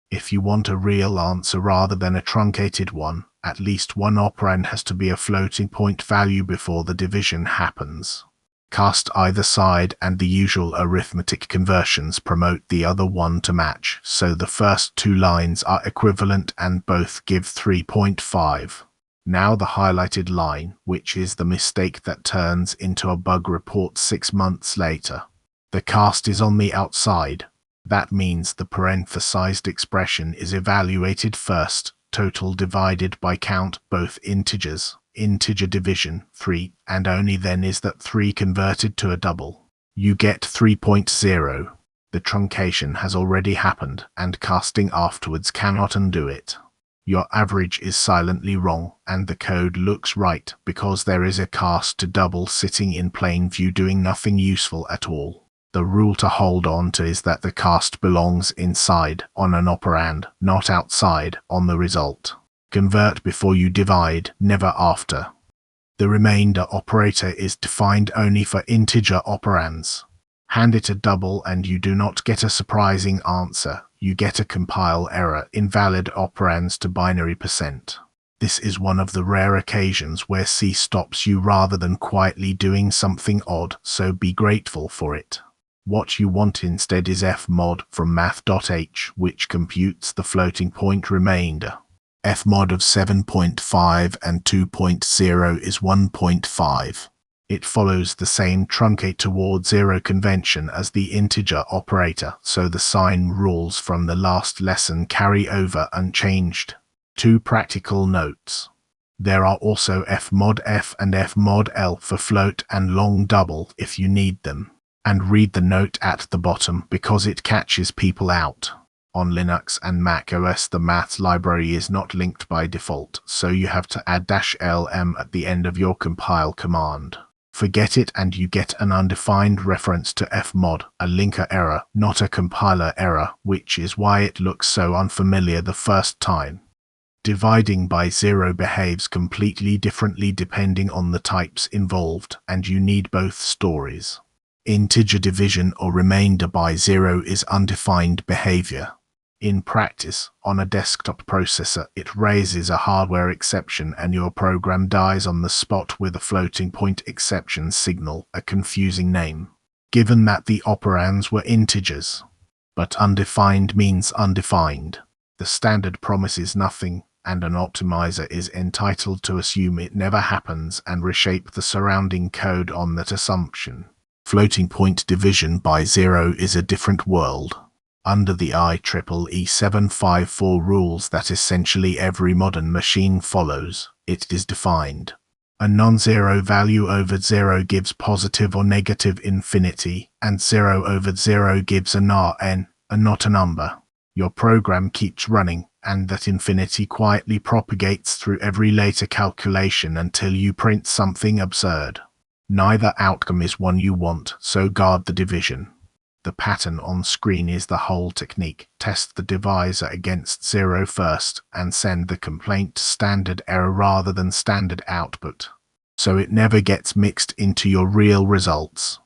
If you want a real answer rather than a truncated one, at least one operand has to be a floating point value before the division happens. Cast either side and the usual arithmetic conversions promote the other one to match, so the first two lines are equivalent and both give 3.5. Now the highlighted line, which is the mistake that turns into a bug report 6 months later. The cast is on the outside. That means the parenthesized expression is evaluated first, total divided by count, both integers, integer division, 3, and only then is that 3 converted to a double. You get 3.0. The truncation has already happened, and casting afterwards cannot undo it. Your average is silently wrong, and the code looks right because there is a cast to double sitting in plain view doing nothing useful at all. The rule to hold on to is that the cast belongs inside, on an operand, not outside, on the result. Convert before you divide, never after. The remainder operator is defined only for integer operands. Hand it a double and you do not get a surprising answer. You get a compile error, invalid operands to binary %. This is one of the rare occasions where C stops you rather than quietly doing something odd, so be grateful for it. What you want instead is fmod from math.h, which computes the floating point remainder. Fmod of 7.5 and 2.0 is 1.5. It follows the same truncate toward 0 convention as the integer operator, so the sign rules from the last lesson carry over unchanged. 2 practical notes. There are also fmod f and fmod l for float and long double if you need them. And read the note at the bottom because it catches people out. On Linux and Mac OS the maths library is not linked by default, so you have to add -lm at the end of your compile command. Forget it and you get an undefined reference to fmod, a linker error, not a compiler error, which is why it looks so unfamiliar the first time. Dividing by 0 behaves completely differently depending on the types involved, and you need both stories. Integer division or remainder by 0 is undefined behavior. In practice, on a desktop processor, it raises a hardware exception and your program dies on the spot with a floating point exception signal, a confusing name, given that the operands were integers. But undefined means undefined. The standard promises nothing, and an optimizer is entitled to assume it never happens and reshape the surrounding code on that assumption. Floating point division by 0 is a different world. Under the IEEE 754 rules that essentially every modern machine follows, it is defined. A non-zero value over 0 gives positive or negative infinity, and 0 over 0 gives an Rn, not a number. Your program keeps running, and that infinity quietly propagates through every later calculation until you print something absurd. Neither outcome is one you want, so guard the division. The pattern on screen is the whole technique. Test the divisor against 0 first, and send the complaint to standard error rather than standard output, so it never gets mixed into your real results.